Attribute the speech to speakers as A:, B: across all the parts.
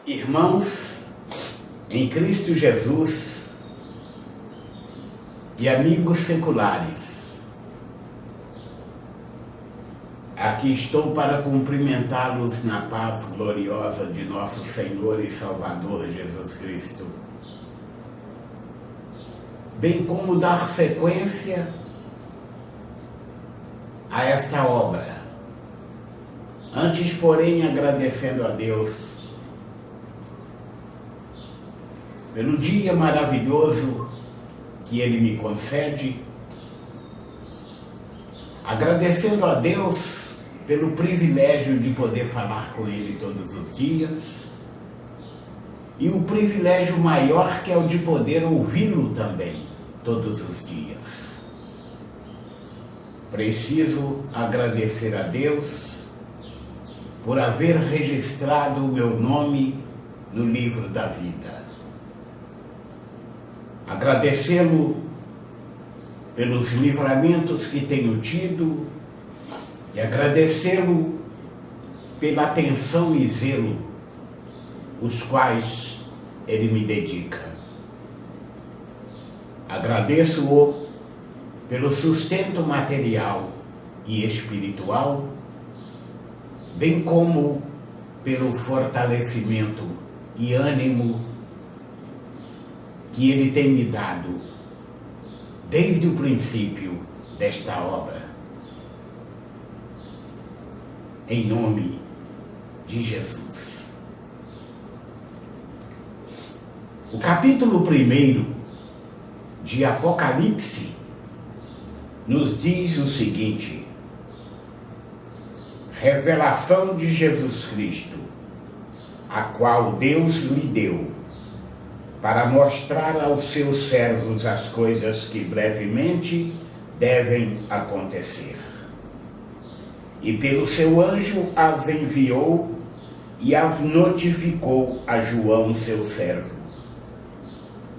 A: Irmãos em Cristo Jesus e amigos seculares, aqui estou para cumprimentá-los na paz gloriosa de nosso Senhor e Salvador Jesus Cristo, bem como dar sequência a esta obra. Antes, porém, agradecendo a Deus pelo dia maravilhoso que Ele me concede, agradecendo a Deus pelo privilégio de poder falar com Ele todos os dias, e o privilégio maior que é o de poder ouvi-lo também todos os dias. Preciso agradecer a Deus por haver registrado o meu nome no livro da vida. Agradecê-lo pelos livramentos que tenho tido e agradecê-lo pela atenção e zelo os quais ele me dedica. Agradeço-o pelo sustento material e espiritual, bem como pelo fortalecimento e ânimo que Ele tem me dado desde o princípio desta obra. Em nome de Jesus. O capítulo 1 de Apocalipse nos diz o seguinte: revelação de Jesus Cristo, a qual Deus lhe deu, para mostrar aos seus servos as coisas que brevemente devem acontecer. E pelo seu anjo as enviou e as notificou a João, seu servo,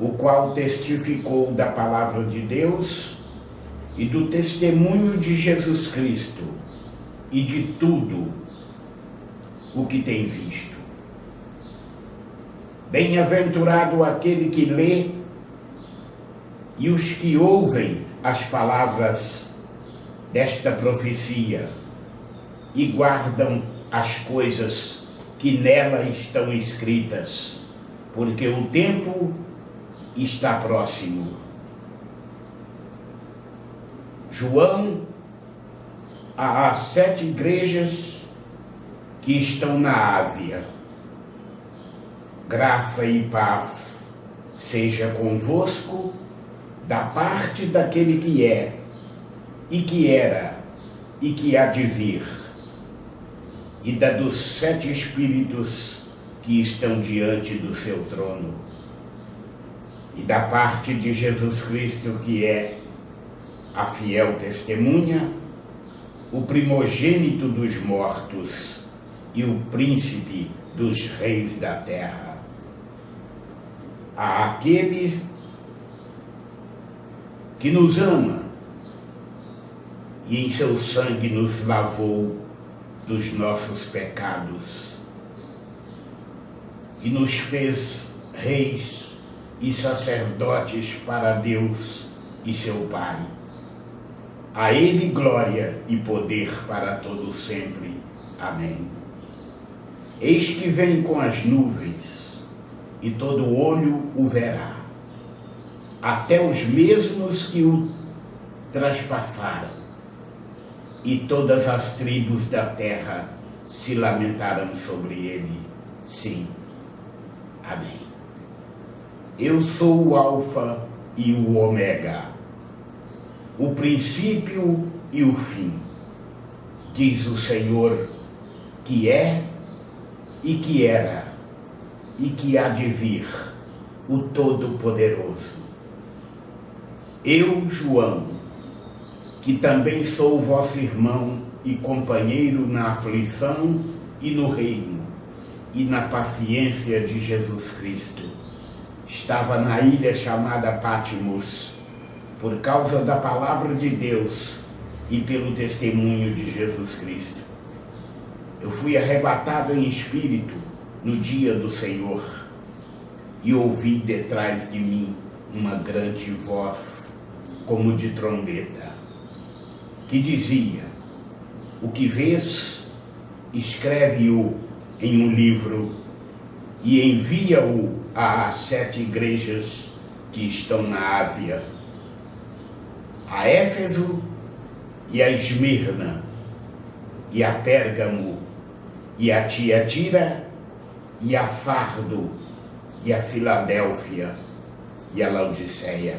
A: o qual testificou da palavra de Deus e do testemunho de Jesus Cristo e de tudo o que tem visto. Bem-aventurado aquele que lê e os que ouvem as palavras desta profecia e guardam as coisas que nela estão escritas, porque o tempo está próximo. João, às 7 igrejas que estão na Ásia, graça e paz seja convosco da parte daquele que é, e que era, e que há de vir, e da dos 7 espíritos que estão diante do seu trono, e da parte de Jesus Cristo, que é a fiel testemunha, o primogênito dos mortos e o príncipe dos reis da terra. A aqueles que nos ama e em seu sangue nos lavou dos nossos pecados e nos fez reis e sacerdotes para Deus e seu Pai. A Ele glória e poder para todo sempre. Amém. Eis que vem com as nuvens, e todo olho o verá, até os mesmos que o traspassaram, e todas as tribos da terra se lamentarão sobre ele. Sim. Amém. Eu sou o Alfa e o Ômega, o princípio e o fim, diz o Senhor, que é e que era e que há de vir, o Todo-Poderoso. Eu, João, que também sou vosso irmão e companheiro na aflição e no reino, e na paciência de Jesus Cristo, estava na ilha chamada Patmos, por causa da palavra de Deus e pelo testemunho de Jesus Cristo. Eu fui arrebatado em espírito no dia do Senhor, e ouvi detrás de mim uma grande voz, como de trombeta, que dizia: o que vês, escreve-o em um livro e envia-o às 7 igrejas que estão na Ásia, a Éfeso e a Esmirna, e a Pérgamo, e a Tiatira, e a Sardo, e a Filadélfia, e a Laodiceia.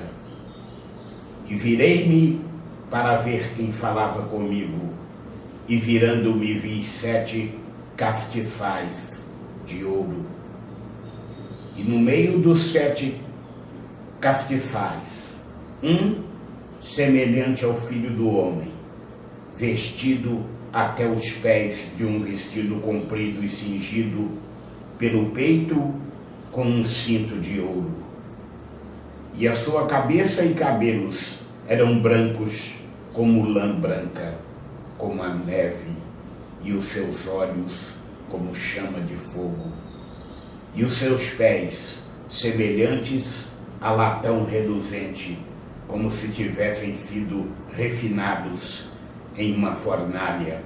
A: E virei-me para ver quem falava comigo, e virando-me vi 7 castiçais de ouro. E no meio dos 7 castiçais, um semelhante ao Filho do Homem, vestido até os pés de um vestido comprido e cingido pelo peito com um cinto de ouro. E a sua cabeça e cabelos eram brancos como lã branca, como a neve, e os seus olhos como chama de fogo, e os seus pés semelhantes a latão reluzente, como se tivessem sido refinados em uma fornalha,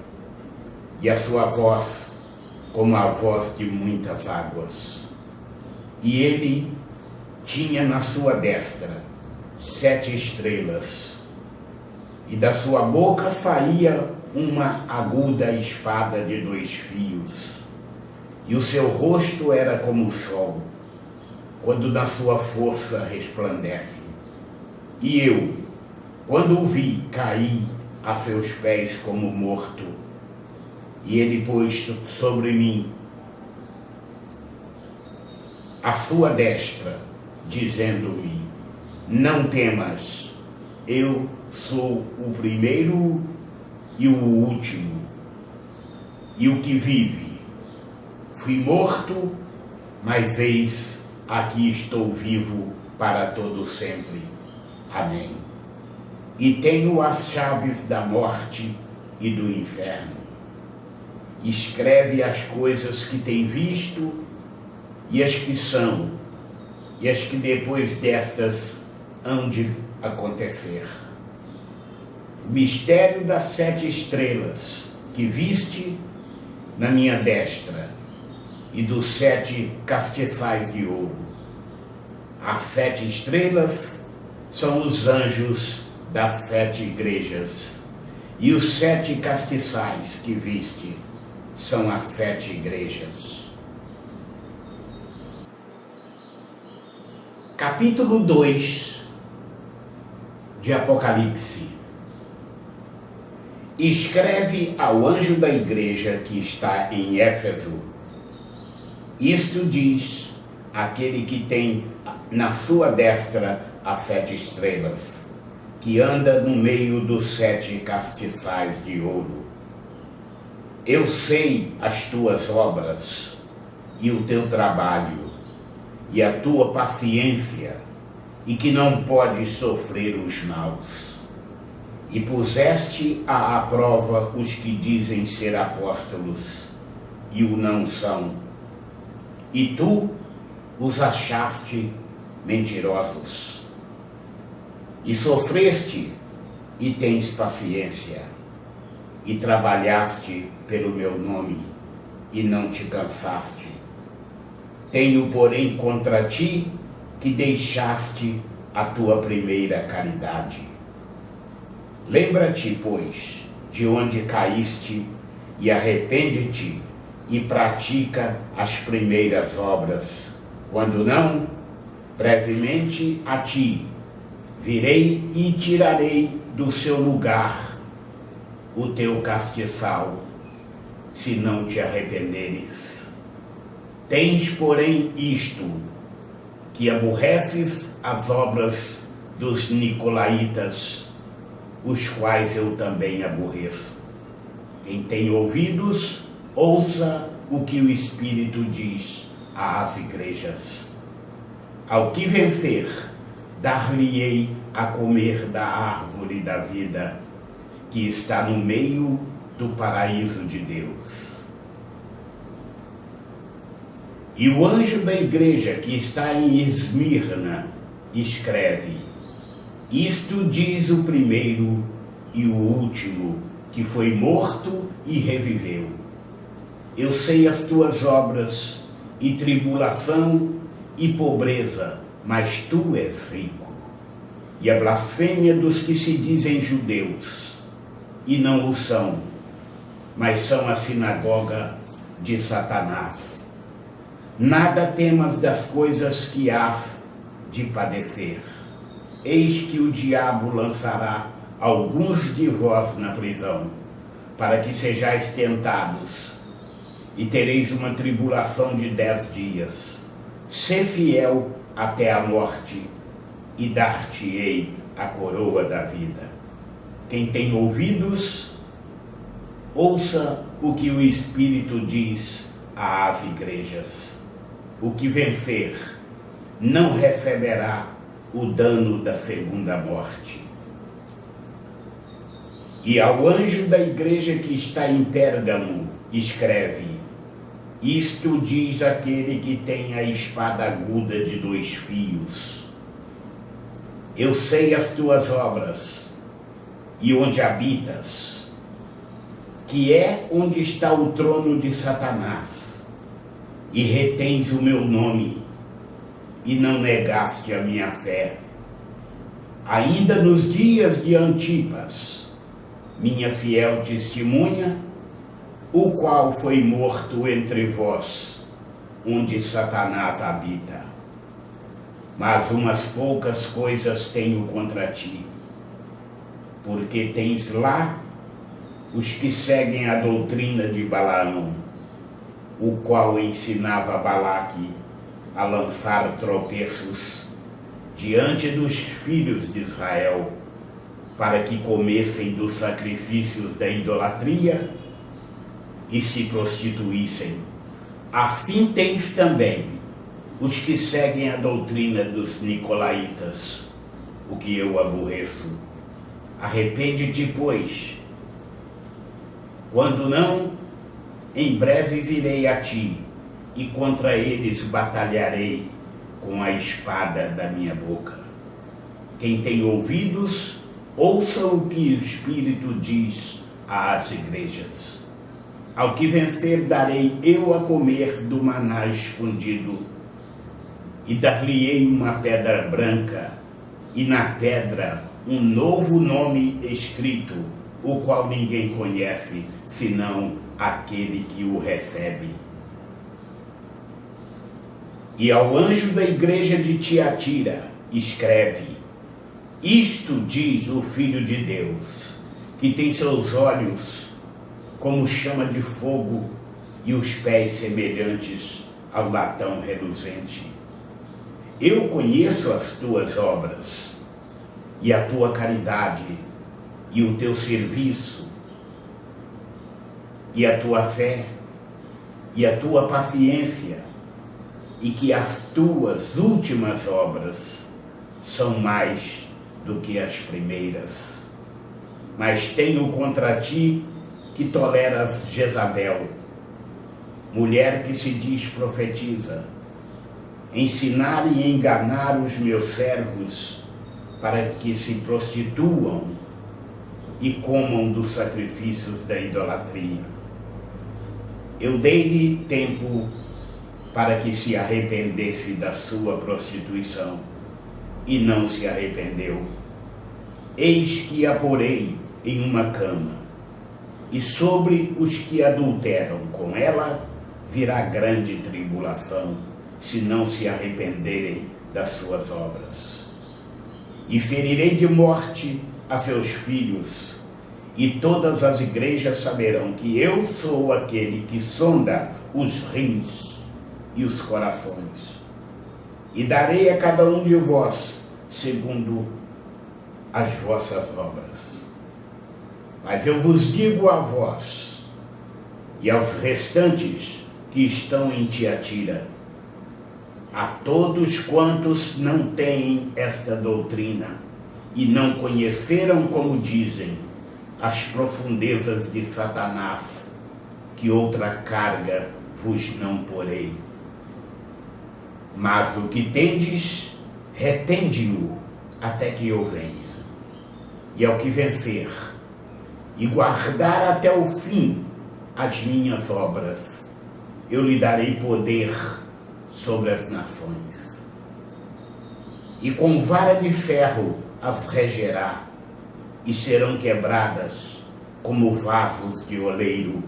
A: e a sua voz como a voz de muitas águas. E ele tinha na sua destra 7 estrelas, e da sua boca saía uma aguda espada de 2 fios, e o seu rosto era como o sol, quando da sua força resplandece. E eu, quando o vi, caí a seus pés como morto, e ele pôs sobre mim a sua destra, dizendo-me: não temas, eu sou o primeiro e o último, e o que vive. Fui morto, mas eis, aqui estou vivo para todo sempre. Amém. E tenho as chaves da morte e do inferno. Escreve as coisas que tem visto, e as que são, e as que depois destas hão de acontecer. O mistério das 7 estrelas que viste na minha destra, e dos 7 castiçais de ouro. As 7 estrelas são os anjos das 7 igrejas, e os 7 castiçais que viste são as 7 igrejas. Capítulo 2 de Apocalipse. Escreve ao anjo da igreja que está em Éfeso: isto diz aquele que tem na sua destra as 7 estrelas, que anda no meio dos 7 castiçais de ouro. Eu sei as tuas obras, e o teu trabalho, e a tua paciência, e que não podes sofrer os maus. E puseste à prova os que dizem ser apóstolos, e o não são. E tu os achaste mentirosos. E sofreste, e tens paciência, e trabalhaste pelo meu nome, e não te cansaste. Tenho, porém, contra ti que deixaste a tua primeira caridade. Lembra-te, pois, de onde caíste, e arrepende-te, e pratica as primeiras obras. Quando não, brevemente a ti virei e tirarei do seu lugar o teu castiçal, se não te arrependeres. Tens, porém, isto, que aborreces as obras dos nicolaítas, os quais eu também aborreço. Quem tem ouvidos, ouça o que o Espírito diz às igrejas. Ao que vencer, dar-lhe-ei a comer da árvore da vida, que está no meio do paraíso de Deus. E o anjo da igreja que está em Esmirna escreve: isto diz o primeiro e o último, que foi morto e reviveu. Eu sei as tuas obras, e tribulação e pobreza, mas tu és rico. E a blasfêmia dos que se dizem judeus, e não o são, mas são a sinagoga de Satanás. Nada temas das coisas que hás de padecer. Eis que o diabo lançará alguns de vós na prisão, para que sejais tentados, e tereis uma tribulação de 10 dias. Sê fiel até a morte, e dar-te-ei a coroa da vida. Quem tem ouvidos, ouça o que o Espírito diz às igrejas. O que vencer não receberá o dano da segunda morte. E ao anjo da igreja que está em Pérgamo escreve: isto diz aquele que tem a espada aguda de 2 fios. Eu sei as tuas obras e onde habitas, que é onde está o trono de Satanás, e retens o meu nome, e não negaste a minha fé. Ainda nos dias de Antipas, minha fiel testemunha, o qual foi morto entre vós, onde Satanás habita. Mas umas poucas coisas tenho contra ti, porque tens lá os que seguem a doutrina de Balaão, o qual ensinava Balaque a lançar tropeços diante dos filhos de Israel, para que comessem dos sacrifícios da idolatria e se prostituíssem. Assim tens também os que seguem a doutrina dos nicolaítas, o que eu aborreço. Arrepende-te, pois. Quando não, em breve virei a ti, e contra eles batalharei com a espada da minha boca. Quem tem ouvidos, ouça o que o Espírito diz às igrejas. Ao que vencer darei eu a comer do maná escondido, e dar-lhe-ei uma pedra branca, e na pedra um novo nome escrito, o qual ninguém conhece, senão aquele que o recebe. E ao anjo da igreja de Tiatira escreve: isto diz o Filho de Deus, que tem seus olhos como chama de fogo e os pés semelhantes ao latão reluzente. Eu conheço as tuas obras, e a tua caridade, e o teu serviço, e a tua fé, e a tua paciência, e que as tuas últimas obras são mais do que as primeiras. Mas tenho contra ti que toleras Jezabel, mulher que se diz profetiza, ensinar e enganar os meus servos para que se prostituam e comam dos sacrifícios da idolatria. Eu dei-lhe tempo para que se arrependesse da sua prostituição, e não se arrependeu. Eis que a porei em uma cama, e sobre os que adulteram com ela virá grande tribulação, se não se arrependerem das suas obras. E ferirei de morte a seus filhos, e todas as igrejas saberão que eu sou aquele que sonda os rins e os corações. E darei a cada um de vós segundo as vossas obras. Mas eu vos digo a vós e aos restantes que estão em Tiatira, a todos quantos não têm esta doutrina e não conheceram, como dizem, as profundezas de Satanás, que outra carga vos não porei. Mas o que tendes, retende-o até que eu venha. E ao que vencer, e guardar até o fim as minhas obras, eu lhe darei poder sobre as nações. E com vara de ferro as regerá, e serão quebradas como vasos de oleiro,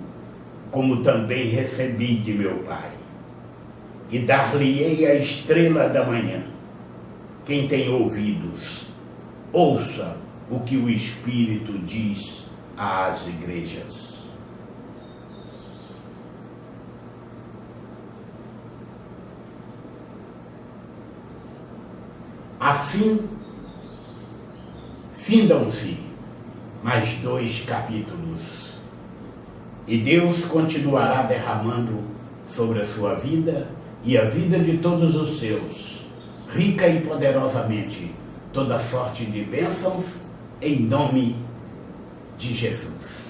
A: como também recebi de meu Pai. E dar-lhe-ei a estrela da manhã. Quem tem ouvidos, ouça o que o Espírito diz às igrejas. Assim, findam-se mais 2 capítulos, e Deus continuará derramando sobre a sua vida e a vida de todos os seus, rica e poderosamente, toda sorte de bênçãos, em nome de Jesus.